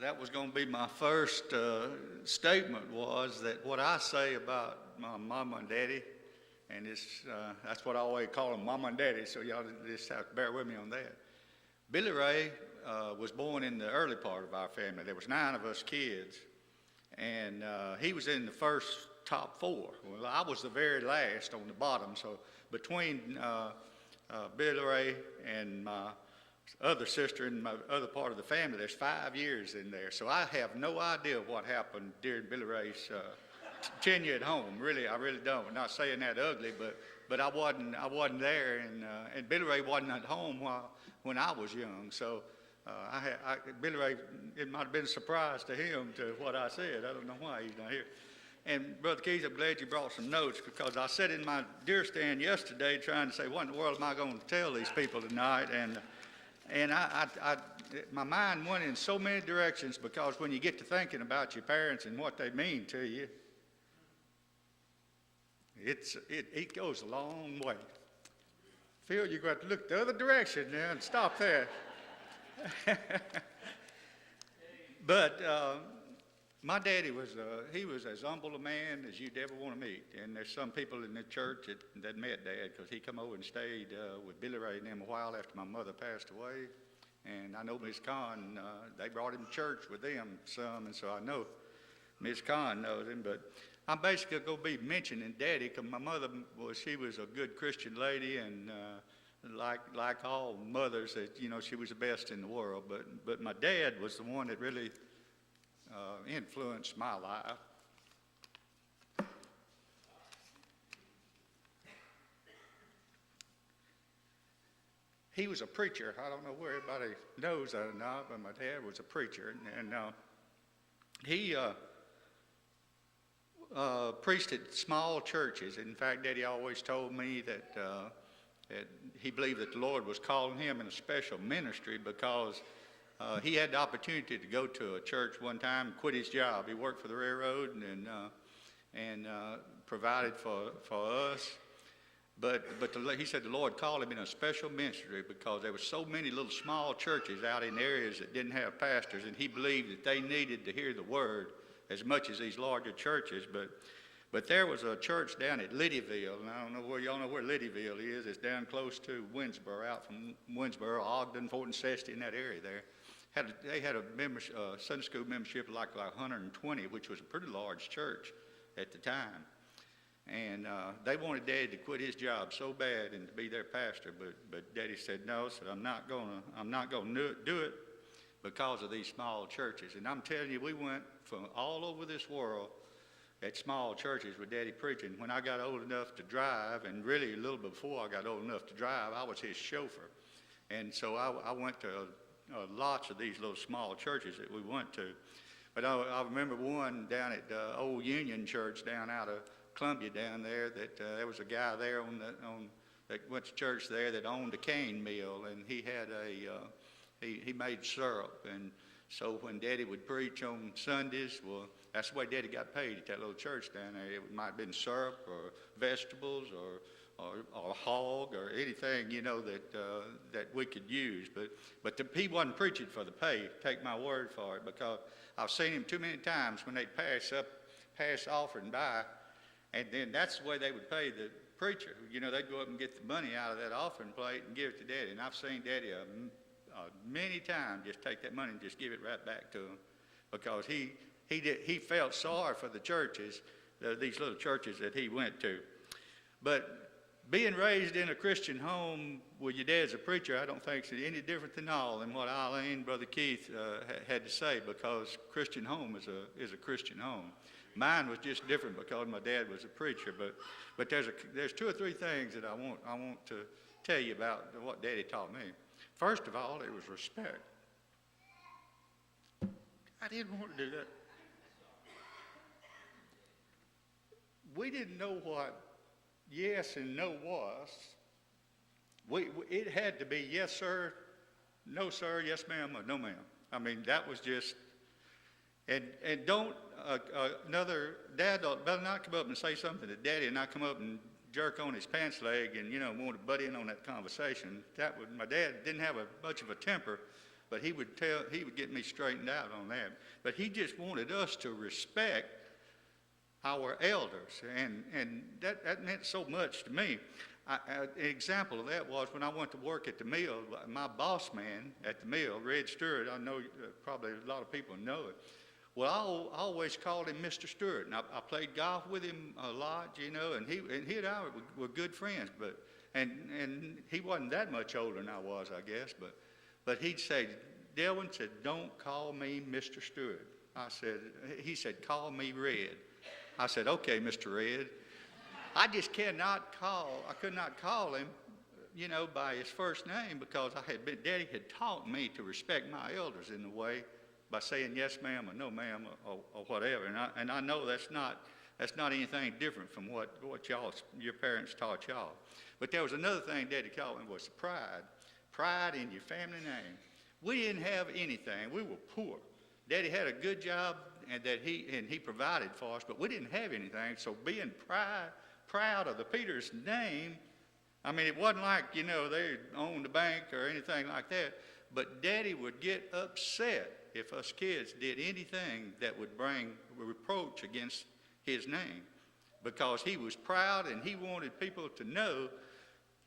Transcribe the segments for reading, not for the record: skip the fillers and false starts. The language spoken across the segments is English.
That was going to be my first statement, was that what I say about my mama and daddy, and that's what I always call them, mama and daddy, so y'all just have to bear with me on that. Billy Ray was born in the early part of our family. There was 9 of us kids, and he was in the first top 4. Well, I was the very last on the bottom, so between Billy Ray and my other sister and my other part of the family, there's 5 years in there. So I have no idea what happened during Billy Ray's tenure at home. Really, I really don't. I'm not saying that ugly, but I wasn't there, and Billy Ray wasn't at home when I was young. So Billy Ray, it might have been a surprise to him to what I said. I don't know why he's not here. And Brother Keith, I'm glad you brought some notes, because I sat in my deer stand yesterday trying to say, what in the world am I going to tell these people tonight? And my mind went in so many directions, because when you get to thinking about your parents and what they mean to you, it goes a long way. Phil, you're going to look the other direction now and stop there. But my daddy was as humble a man as you'd ever want to meet. And there's some people in the church that met Dad, because he come over and stayed with Billy Ray and them a while after my mother passed away. And I know Miss Conn, they brought him to church with them some, and so I know Miss Conn knows him. But I'm basically going to be mentioning Daddy, because my mother she was a good Christian lady, and like all mothers, that she was the best in the world. But my dad was the one that really influenced my life. He was a preacher. I don't know where everybody knows that or not, but my dad was a preacher, and he preached at small churches. In fact, Daddy always told me that he believed that the Lord was calling him in a special ministry, because he had the opportunity to go to a church one time and quit his job. He worked for the railroad and provided for us. But he said the Lord called him in a special ministry, because there were so many little small churches out in areas that didn't have pastors, and he believed that they needed to hear the word as much as these larger churches. But there was a church down at Liddyville, and I don't know where y'all know where Liddyville is. It's down close to Winsboro, out from Winsboro, Ogden, Fort and Cesti, in that area there. They had a Sunday school membership of like 120, which was a pretty large church at the time. And they wanted Daddy to quit his job so bad and to be their pastor, but Daddy said no. Said I'm not gonna do it because of these small churches. And I'm telling you, we went from all over this world at small churches with Daddy preaching. When I got old enough to drive, and really a little before I got old enough to drive, I was his chauffeur. And so I went to lots of these little small churches that we went to. But I remember one down at Old Union Church down out of Columbia down there, that there was a guy there that went to church there that owned a cane mill, and he had he made syrup. And so when Daddy would preach on Sundays, well, that's the way Daddy got paid at that little church down there. It might have been syrup or vegetables or hog or anything, that we could use. But he wasn't preaching for the pay, take my word for it, because I've seen him too many times when they'd pass offering by, and then that's the way they would pay the preacher. They'd go up and get the money out of that offering plate and give it to Daddy. And I've seen Daddy many times just take that money and just give it right back to him, because he felt sorry for the churches, these little churches that he went to. But being raised in a Christian home with your dad's a preacher, I don't think it's any different than what Eileen, Brother Keith had to say, because Christian home is a Christian home. Mine was just different because my dad was a preacher. But there's 2 or 3 things that I want to tell you about what Daddy taught me. First of all, it was respect. I didn't want to do that. We didn't know what yes and no was. It had to be yes, sir, no, sir, yes, ma'am, or no, ma'am. I mean, that was just, and don't, dad better not come up and say something to Daddy and not come up and jerk on his pants leg and, want to butt in on that conversation. My dad didn't have much of a temper, but he would get me straightened out on that. But he just wanted us to respect our elders, and that meant so much to me. An example of that was when I went to work at the mill. My boss man at the mill, Red Stewart, I know probably a lot of people know it. Well, I always called him Mr. Stewart, and I played golf with him a lot, you know, and he and I were good friends, and he wasn't that much older than I was, I guess, but he'd say, Delwyn said, don't call me Mr. Stewart. He said, call me Red. I said, okay, Mr. Red. I could not call him, you know, by his first name because Daddy had taught me to respect my elders in a way by saying yes, ma'am, or no, ma'am, or whatever. And I know that's not anything different from what your parents taught y'all. But there was another thing Daddy taught me was pride in your family name. We didn't have anything. We were poor. Daddy had a good job, and he provided for us, but we didn't have anything. So being proud of the Peters name, I mean, it wasn't like, you know, they owned the bank or anything like that, but Daddy would get upset if us kids did anything that would bring reproach against his name, because he was proud and he wanted people to know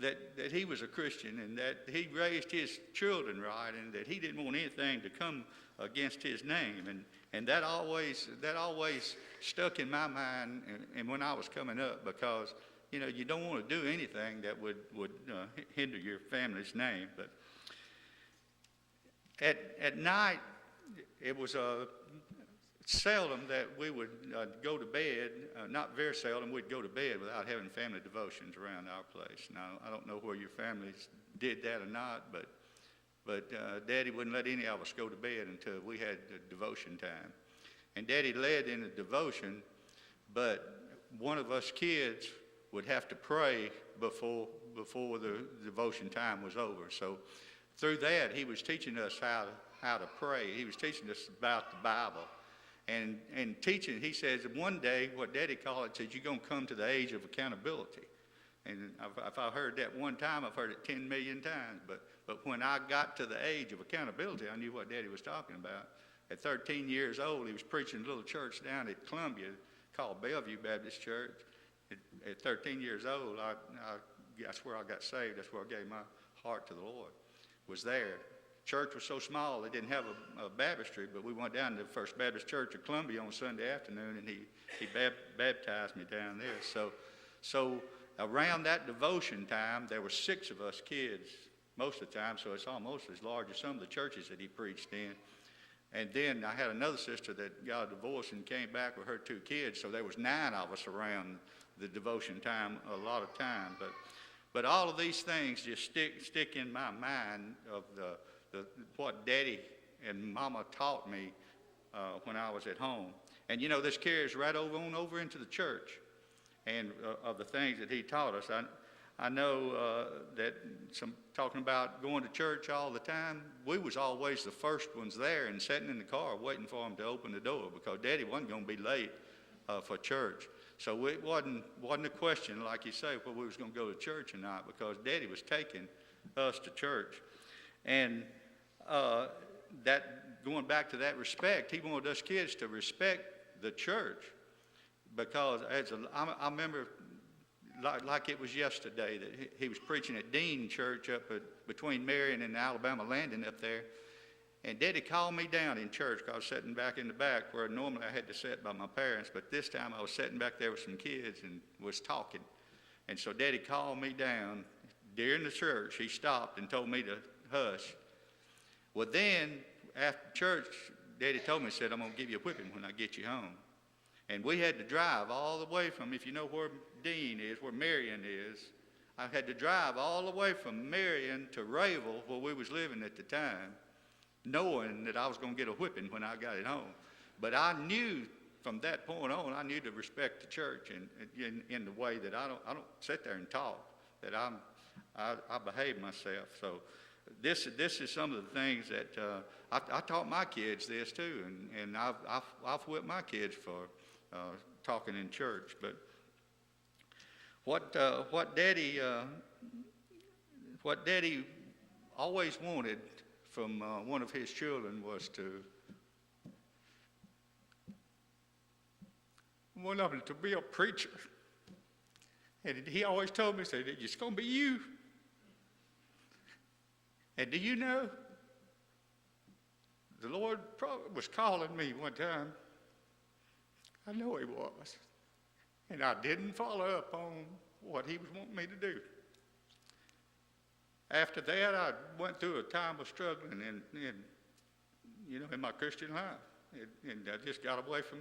that he was a Christian and that he raised his children right and that he didn't want anything to come against his name. And that always stuck in my mind and when I was coming up, because, you know, you don't want to do anything that would hinder your family's name. But at night, it was seldom that we would go to bed, not very seldom, we'd go to bed without having family devotions around our place. Now, I don't know where your families did that or not, but Daddy wouldn't let any of us go to bed until we had the devotion time. And Daddy led in the devotion, but one of us kids would have to pray before the devotion time was over. So through that, he was teaching us how to pray. He was teaching us about the Bible. And teaching, he says, one day, what Daddy called it, says, you're going to come to the age of accountability. And if I heard that one time, I've heard it 10 million times. But when I got to the age of accountability, I knew what Daddy was talking about. At 13 years old, he was preaching a little church down at Columbia called Bellevue Baptist Church. At 13 years old, that's where I got saved. That's where I gave my heart to the Lord, was there. Church was so small, they didn't have a baptistry, but we went down to the First Baptist Church of Columbia on Sunday afternoon, and he baptized me down there. So around that devotion time, there were 6 of us kids most of the time, so it's almost as large as some of the churches that he preached in. And then I had another sister that got a divorce and came back with her 2 kids, so there was 9 of us around the devotion time a lot of time. But all of these things just stick in my mind of what Daddy and Mama taught me when I was at home. And you know, this carries right over into the church and of the things that he taught us. I know that talking about going to church all the time, we was always the first ones there and sitting in the car waiting for him to open the door, because Daddy wasn't going to be late for church. So it wasn't a question, like you say, whether we was going to go to church or not, because Daddy was taking us to church. And that going back to that respect, he wanted us kids to respect the church, because I remember like it was yesterday that he was preaching at Dean Church up between Marion and the Alabama Landing up there, and Daddy called me down in church because I was sitting back in the back where normally I had to sit by my parents, but this time I was sitting back there with some kids and was talking. And so Daddy called me down during the church. He stopped and told me to hush. Well, then, after church, Daddy told me, he said, I'm going to give you a whipping when I get you home. And we had to drive all the way from, if you know where Dean is, where Marion is, I had to drive all the way from Marion to Rayville, where we was living at the time, knowing that I was going to get a whipping when I got it home. But I knew from that point on, I knew to respect the church in the way that I don't sit there and talk, that I behave myself. So this is some of the things that I taught my kids this too, and I've whipped my kids for talking in church. But what Daddy always wanted from one of his children was one of them to be a preacher. And he always told me, said, it's going to be you. And do you know, the Lord was calling me one time. I know he was. And I didn't follow up on what he was wanting me to do. After that, I went through a time of struggling in my Christian life. And I just got away from,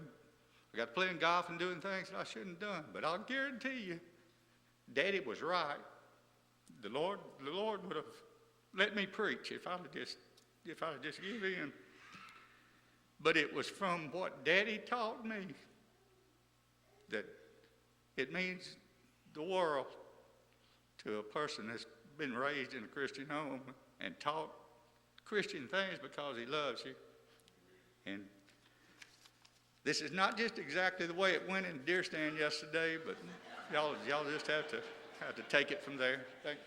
I got playing golf and doing things that I shouldn't have done. But I'll guarantee you, Daddy was right. The Lord would have let me preach if I'd have just given in. But it was from what Daddy taught me that it means the world to a person that's been raised in a Christian home and taught Christian things because he loves you. And this is not just exactly the way it went in Deer Stand yesterday, but y'all just have to take it from there. Thank you.